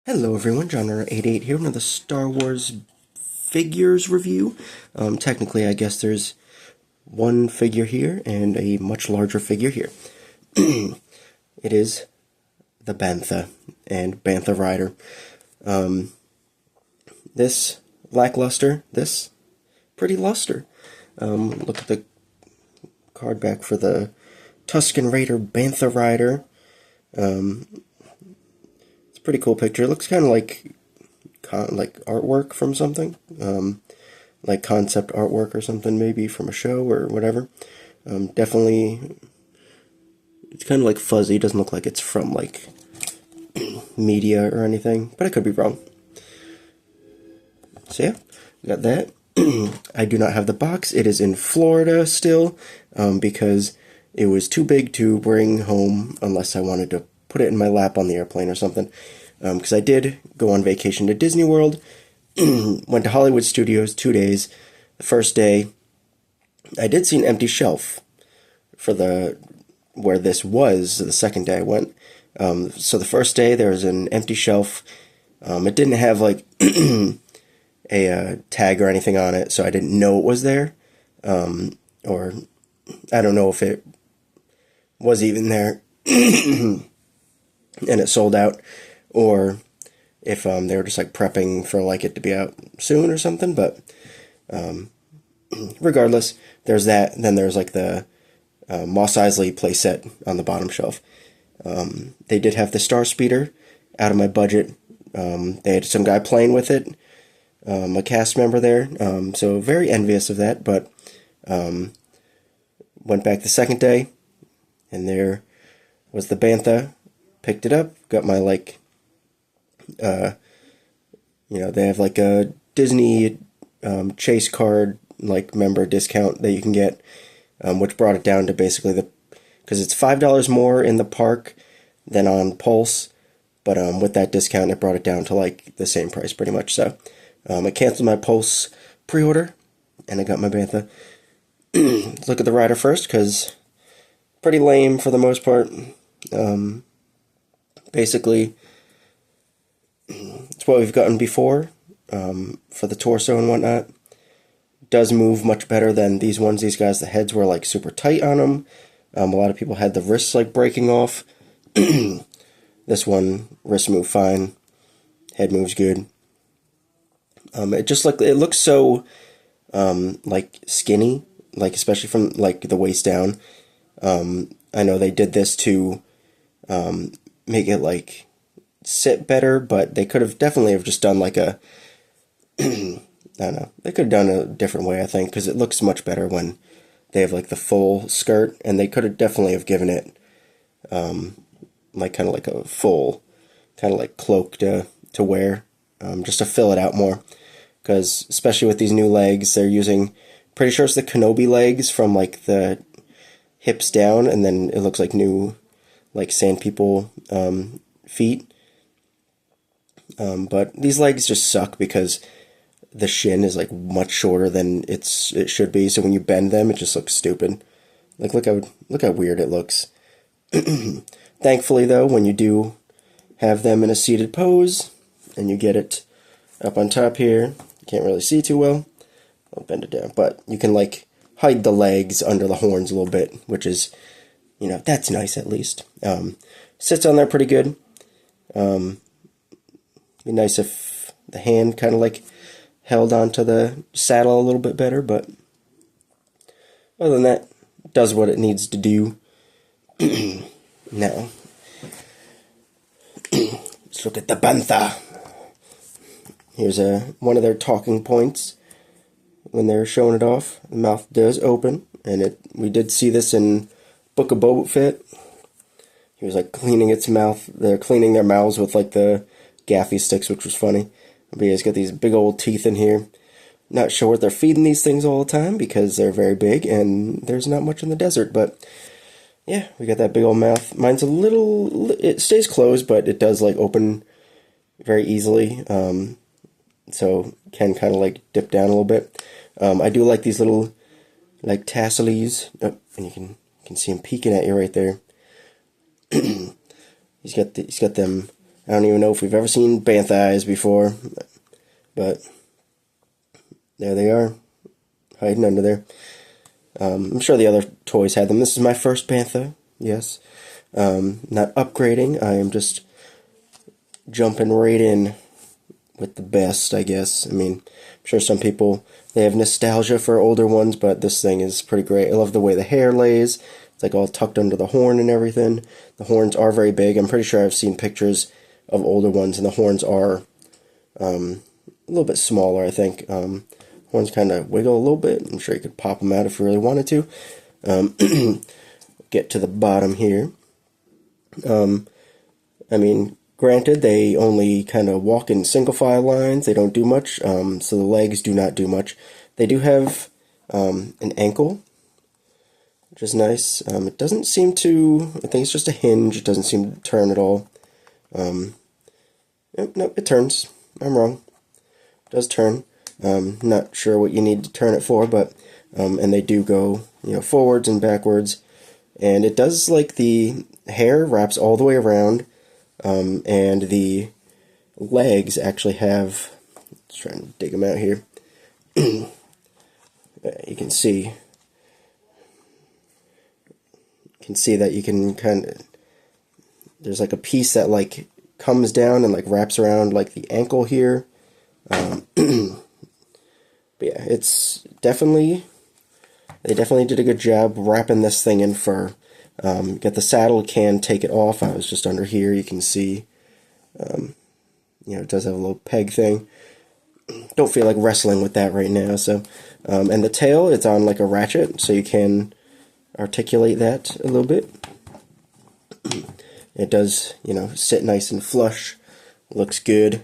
Hello everyone, John88 here, another Star Wars figures review. Technically, I guess there's one figure here and a much larger figure here. It is the Bantha and Bantha Raider. This lackluster, this pretty luster. Look at the card back for the Tusken Raider Bantha Raider. Pretty cool picture. It looks kind of like artwork from something, like concept artwork or something, maybe from a show or whatever. Definitely, it's kind of like fuzzy. It doesn't look like it's from like media or anything, but I could be wrong. So yeah, got that. I do not have the box. It is in Florida still, because it was too big to bring home unless I wanted to put it in my lap on the airplane or something. Because I did go on vacation to Disney World, went to Hollywood Studios 2 days. The first day, I did see an empty shelf for where this was. The second day I went. So the first day there was an empty shelf. It didn't have like a tag or anything on it, so I didn't know it was there. Or I don't know if it was even there. And it sold out, or if they were just like prepping for like it to be out soon or something. But regardless, there's that. Then there's like the Mos Eisley playset on the bottom shelf. They did have the Star Speeder out of my budget. They had some guy playing with it, a cast member there. So very envious of that. But went back the second day, and there was the Bantha. Picked it up, got my they have like a Disney Chase card like member discount that you can get, which brought it down to basically because it's $5 more in the park than on Pulse, but with that discount it brought it down to like the same price pretty much. So I canceled my Pulse pre-order and I got my Bantha. Let's look at the rider first, because pretty lame for the most part. Basically, it's what we've gotten before, for the torso and whatnot. Does move much better than these ones. These guys, the heads were like super tight on them. A lot of people had the wrists like breaking off. This one, wrist move fine, head moves good. It looks so like skinny, like especially from like the waist down. I know they did this to make it like sit better, but they could have definitely have just done like a I don't know, they could have done a different way, I think, because it looks much better when they have like the full skirt, and they could have definitely have given it like kind of like a full kind of like cloak to wear, just to fill it out more, because especially with these new legs, they're using, pretty sure it's the Kenobi legs from like the hips down, and then it looks like new like Sand People feet. But these legs just suck because the shin is like much shorter than it should be. So when you bend them, it just looks stupid. Like look how weird it looks. Thankfully though, when you do have them in a seated pose and you get it up on top here, you can't really see too well. I'll bend it down, but you can like hide the legs under the horns a little bit, which is, that's nice at least. Sits on there pretty good. Be nice if the hand kind of like held onto the saddle a little bit better, but other than that, does what it needs to do. Now, let's look at the Bantha. Here's one of their talking points when they're showing it off. The mouth does open, and we did see this in Book of Boba Fett. He was like cleaning its mouth. They're cleaning their mouths with like the gaffy sticks, which was funny. But he's got these big old teeth in here. Not sure what they're feeding these things all the time because they're very big and there's not much in the desert. But yeah, we got that big old mouth. Mine's a little, it stays closed, but it does like open very easily. So can kind of like dip down a little bit. I do like these little like tasselies. Oh, and you can see him peeking at you right there. He's got them I don't even know if we've ever seen Bantha eyes before, but there they are, hiding under there. I'm sure the other toys had them. This is my first Bantha, yes. Not upgrading, I am just jumping right in with the best, I guess. I mean, I'm sure some people, they have nostalgia for older ones, but this thing is pretty great. I love the way the hair lays. It's like all tucked under the horn and everything. The horns are very big. I'm pretty sure I've seen pictures of older ones, and the horns are a little bit smaller, I think. Horns kind of wiggle a little bit. I'm sure you could pop them out if you really wanted to. Get to the bottom here. I mean, granted, they only kind of walk in single file lines. They don't do much, so the legs do not do much. They do have an ankle, which is nice. It doesn't seem to, I think it's just a hinge. It doesn't seem to turn at all. Nope, it turns. I'm wrong. It does turn. Not sure what you need to turn it for, but, and they do go, forwards and backwards. And it does, like, the hair wraps all the way around, and the legs actually have, let's try and dig them out here. You can see that you can kind of, there's like a piece that like comes down and like wraps around like the ankle here. But yeah, it's definitely, they definitely did a good job wrapping this thing in fur. Get the saddle, can take it off. I was just under here, you can see, it does have a little peg thing. Don't feel like wrestling with that right now, so, and the tail, it's on like a ratchet, so you can articulate that a little bit. It does, sit nice and flush, looks good.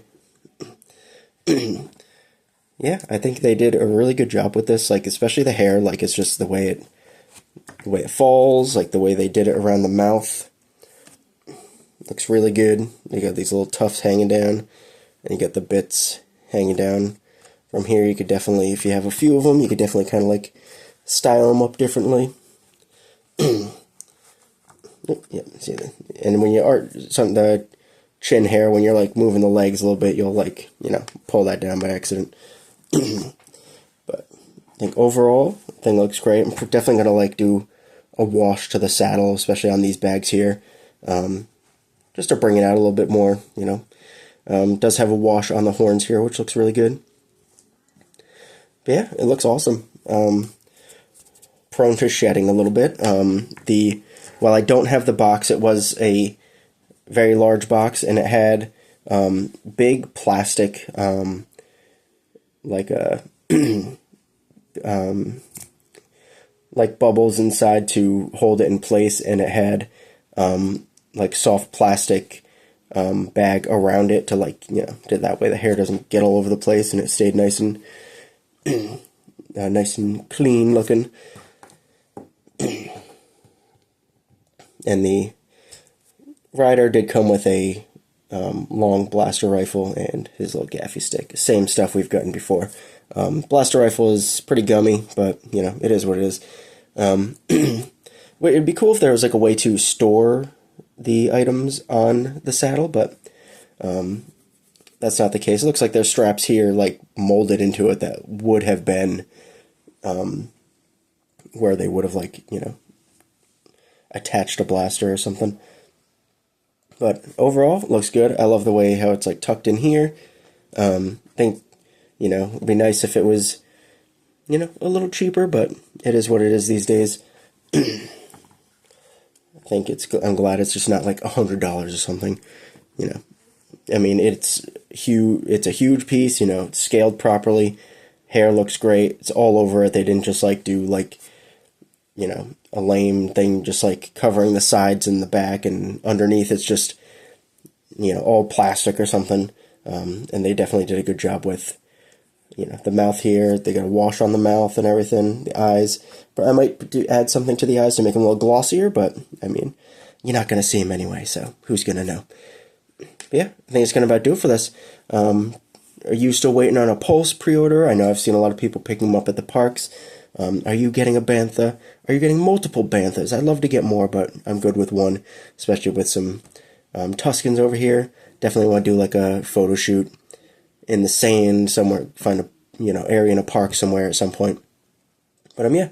Yeah, I think they did a really good job with this, like, especially the hair, like, it's just the way it falls, like, the way they did it around the mouth. Looks really good. You got these little tufts hanging down, and you got the bits hanging down. From here, you could definitely, if you have a few of them, you could definitely kind of, like, style them up differently. Yeah, see that? And when you art the chin hair, when you're, like, moving the legs a little bit, you'll, like, pull that down by accident. But I think overall, the thing looks great. I'm definitely going to, like, do a wash to the saddle, especially on these bags here, just to bring it out a little bit more, does have a wash on the horns here, which looks really good. But yeah, it looks awesome. Prone to shedding a little bit. While I don't have the box, it was a very large box, and it had big plastic, like a like bubbles inside to hold it in place, and it had like soft plastic bag around it to, like, that way the hair doesn't get all over the place, and it stayed nice and nice and clean looking. And the rider did come with a long blaster rifle and his little gaffy stick. Same stuff we've gotten before. Blaster rifle is pretty gummy, but, it is what it is. It'd be cool if there was, like, a way to store the items on the saddle, but that's not the case. It looks like there's straps here, like, molded into it that would have been where they would have, like, attached a blaster or something. But overall, it looks good. I love the way how it's, like, tucked in here. I think, it'd be nice if it was, a little cheaper, but it is what it is these days. I think I'm glad it's just not like $100 or something, I mean, it's huge. It's a huge piece, it's scaled properly. Hair looks great. It's all over it. They didn't just, like, do, like, a lame thing, just, like, covering the sides and the back, and underneath it's just, all plastic or something. And they definitely did a good job with, the mouth here. They got a wash on the mouth and everything, the eyes. But I might add something to the eyes to make them a little glossier, but, I mean, you're not going to see them anyway, so who's going to know? But yeah, I think it's going to about do it for this. Are you still waiting on a Pulse pre-order? I know I've seen a lot of people picking them up at the parks. Are you getting a Bantha? Are you getting multiple Banthas? I'd love to get more, but I'm good with one, especially with some Tuskens over here. Definitely want to do like a photo shoot in the sand somewhere, find a area in a park somewhere at some point. But yeah,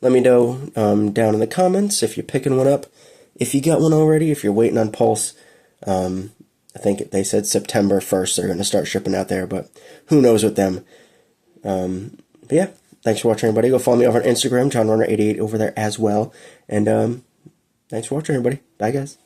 let me know down in the comments if you're picking one up, if you got one already, if you're waiting on Pulse. I think they said September 1st they're going to start shipping out there, but who knows with them. But yeah, thanks for watching, everybody. Go follow me over on Instagram, JohnRunner88 over there as well. And thanks for watching, everybody. Bye, guys.